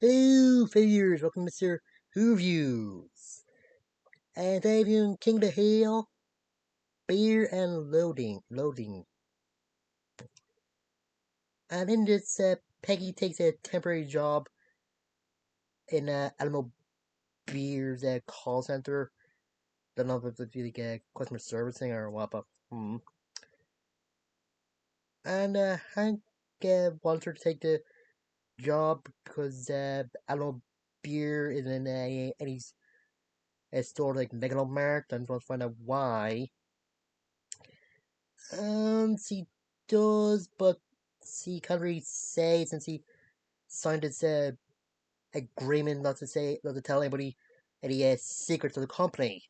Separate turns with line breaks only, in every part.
Hello, failures. Welcome to Mr. Who Reviews. And today reviewing King of the Hill, Beer and Loathing. And in this, Peggy takes a temporary job in Alamo Beer's call center. Don't know if it's like customer servicing or what, but And Hank wants her to take the job because Alamo Beer is in a store like Megalomart and wants to find out why. She does, but she can't really say since he signed this agreement not to tell anybody any secrets of the company.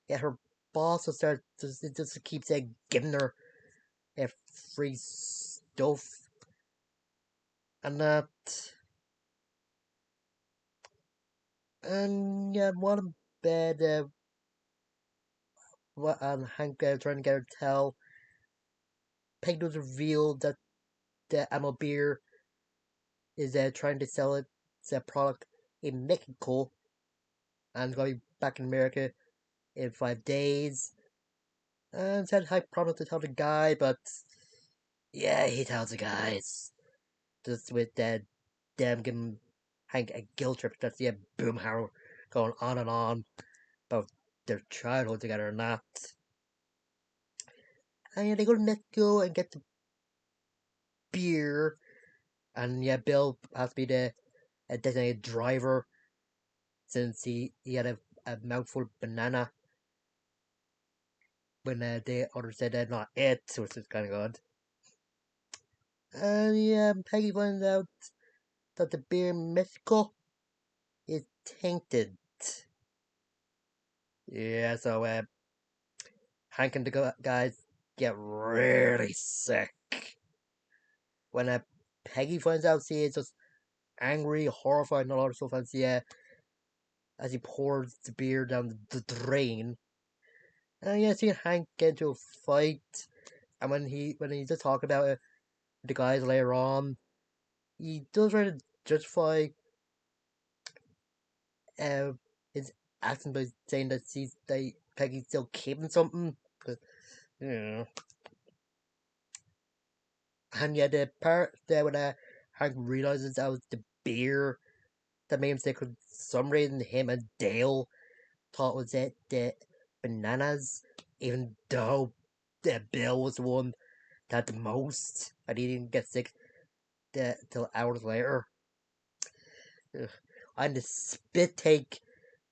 Yeah, her boss will start just keeps giving her uh, free stuff and that. And yeah, one bed, what Hank trying to get her to tell. Peg does reveal that the ammo beer is trying to sell its product in Mexico and going to be back in America in 5 days. And said I promised to tell the guy, but yeah, he tells the guys. Just with them giving Hank a guilt trip. That's the Boomhauer going on and on about their childhood together and that. And yeah, they go to Mexico and get the beer. And yeah, Bill has to be the designated driver since he had a mouthful of banana when the other said not it, which is kind of good. And yeah, Peggy finds out that the beer in Mexico is tainted. Yeah, so Hank and the guys get really sick. When Peggy finds out, she is just angry, horrified, and a lot of stuff. And as he pours the beer down the drain. And yeah, see Hank get into a fight. And when he just talk about it, the guys later on, he does try to justify uh, his actions by saying that Peggy's still keeping something. Cause, you know. And yeah, the part there when Hank realizes that was the beer that made him sick, for some reason him and Dale thought was it the bananas, even though Bill was the one that had the most, and he didn't get sick till hours later. Ugh. And the spit take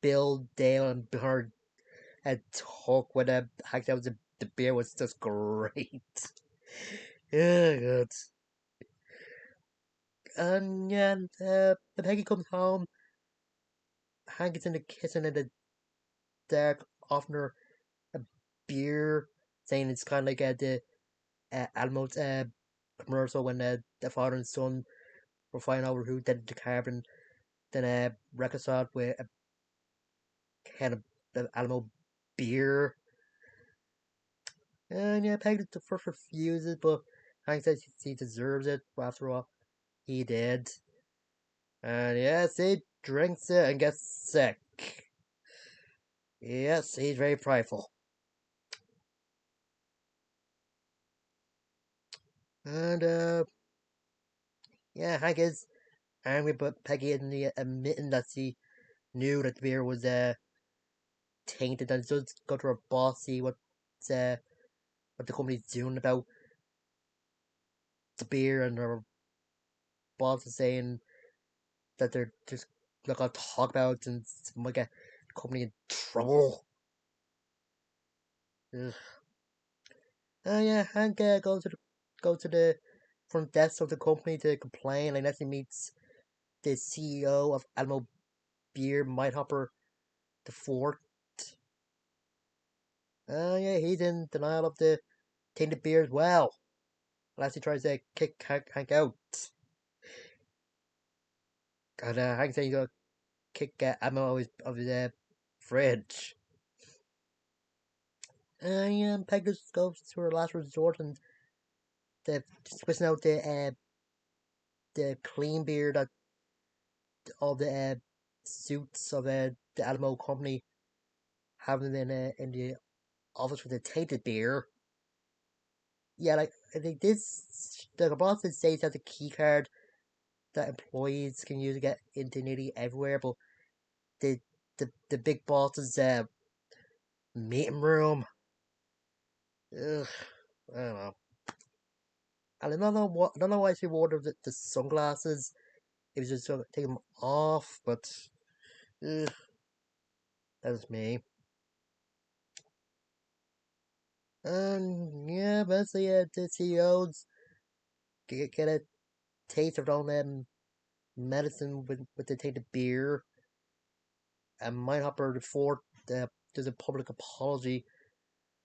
Bill, Dale, and Bernard had talk when Hank that was the beer was just great. Yeah, good. And yeah, when Peggy comes home, Hank is in the kitchen in the dark, offering her a beer, saying it's kind of like the Almo's commercial when the father and son were fighting over who did the carbon, then reconciled with a can of Alamo beer. And yeah, Peggy the first refuses, but Hank says he deserves it. But after all, he did. And yes, he drinks it and gets sick. Yes, he's very prideful. And yeah, Hank is angry, but Peggy isn't admitting that she knew that the beer was tainted, and so does go to her boss, see uh, what the company's doing about the beer, and her boss is saying that they're just not gonna talk about it and it might get the company in trouble. Ugh. Yeah, Hank goes to the front desk of the company to complain, and actually meets the CEO of Alamo Beer, Hopper the Fourth. Yeah, he's in denial of the tainted beer as well. Unless he tries to kick Hank out. And Hank says he's gonna kick ammo of his fridge. Yeah, Peg just goes to her last resort and the switching out the clean beer that all the suits of the Alamo company, having them in the office with the tainted beer. Yeah, like I think this the boss did say it has a key card that employees can use to get into nearly everywhere, but the the big boss's meeting room. Ugh, I don't know. And I don't know why she wore the sunglasses. It was just take them off, but ugh, that's me. And yeah, basically, the CEOs get a taste of their own medicine with the taste of beer. And Mindhopper before does a public apology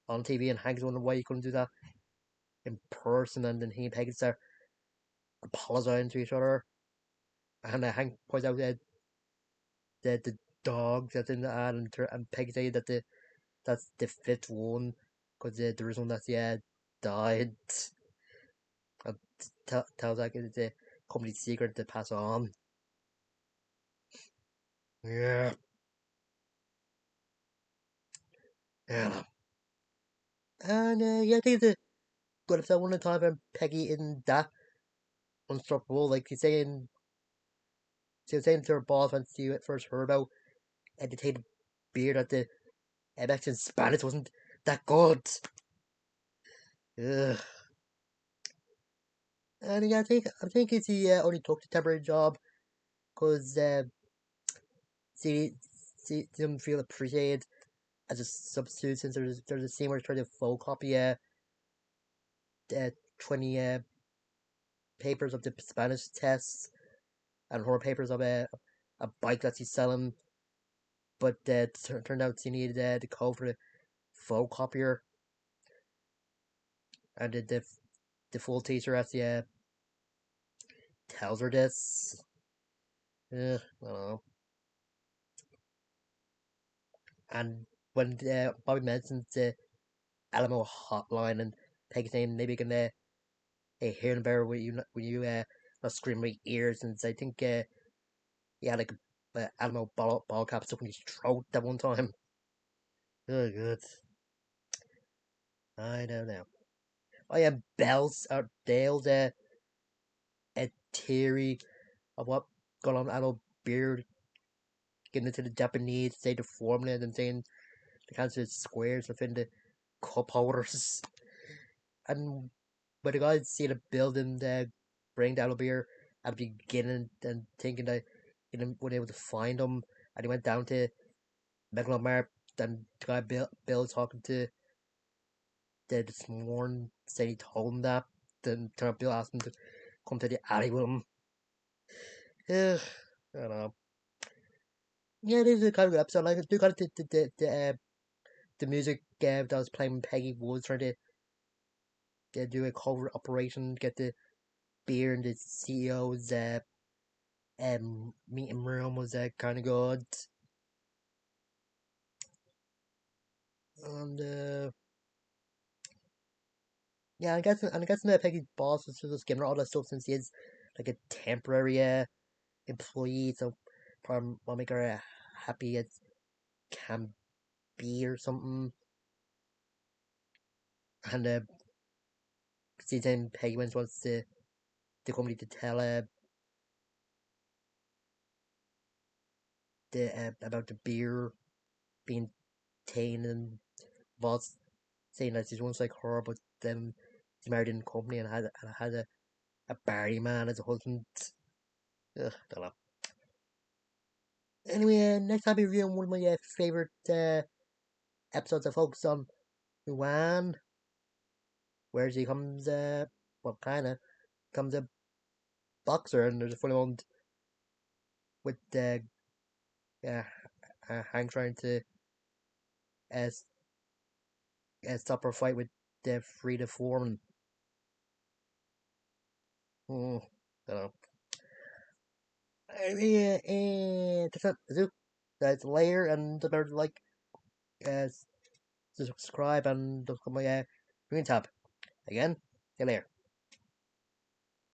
on TV, and Hank's wondering why you couldn't do that in person, and then he and Peggy start apologizing to each other. And Hank points out the dog that's in the ad, and Peggy says that that's the fifth one because there is one that's died. And tells like it's a company secret to pass on. Yeah, yeah. And yeah, I think it's a good episode. One of the time when Peggy isn't that unstoppable, like she was saying to her boss when she first heard about educated beer that the Mexican Spanish wasn't that good. Ugh. And yeah, I think it's he only took the temporary job because she didn't feel appreciated as a substitute, since there's a scene where he's trying to photocopy 20 papers of the Spanish tests and her papers of a bike that she's selling, but turned out she needed the code for the photocopier, and the full teacher actually tells her this. I don't know. And when Bobby mentions the Alamo hotline, and Peggy saying maybe you can hear them better when you not scream my ears, and I think yeah, like Alamo ball cap stuck in his throat that one time. Oh good. I don't know. Oh yeah, Bell's or Dale's a theory of what got on Alamo beard, getting into the Japanese, say the formula, and then saying the cancer squares within the cup holders. And when the guys see the building bring down a beer at the beginning, and thinking that he would able to find them, and he went down to Megalomart, and the guy Bill talking to this morning saying he told him that, then Bill asked him to come to the alley with him. Ugh, I don't know. Yeah, this is a kind of good episode. Like, I do kind of the music that was playing when Peggy was trying to do a covert operation, get the beer in the CEO's meeting room was kind of good. And yeah, I guess Peggy's boss was just giving her all that stuff since he is like a temporary employee, so probably want to make her happy as can be or something. And since then Peggy wants the company to tell about the beer being tainted, and boss saying that she's once like her, but then she married in the company and had a Barry man as a husband. Ugh, don't know. Anyway, next time I'll be reviewing one of my favorite episodes I focus on Juan, where she comes, well, kind of, comes a boxer, and there's a funny one with uh, Hank trying to uh, stop her fight with Frida Foreman. Don't know. Anyway, that's layer, and remember to like, uh, subscribe, and look at my green tab. Again, see you later.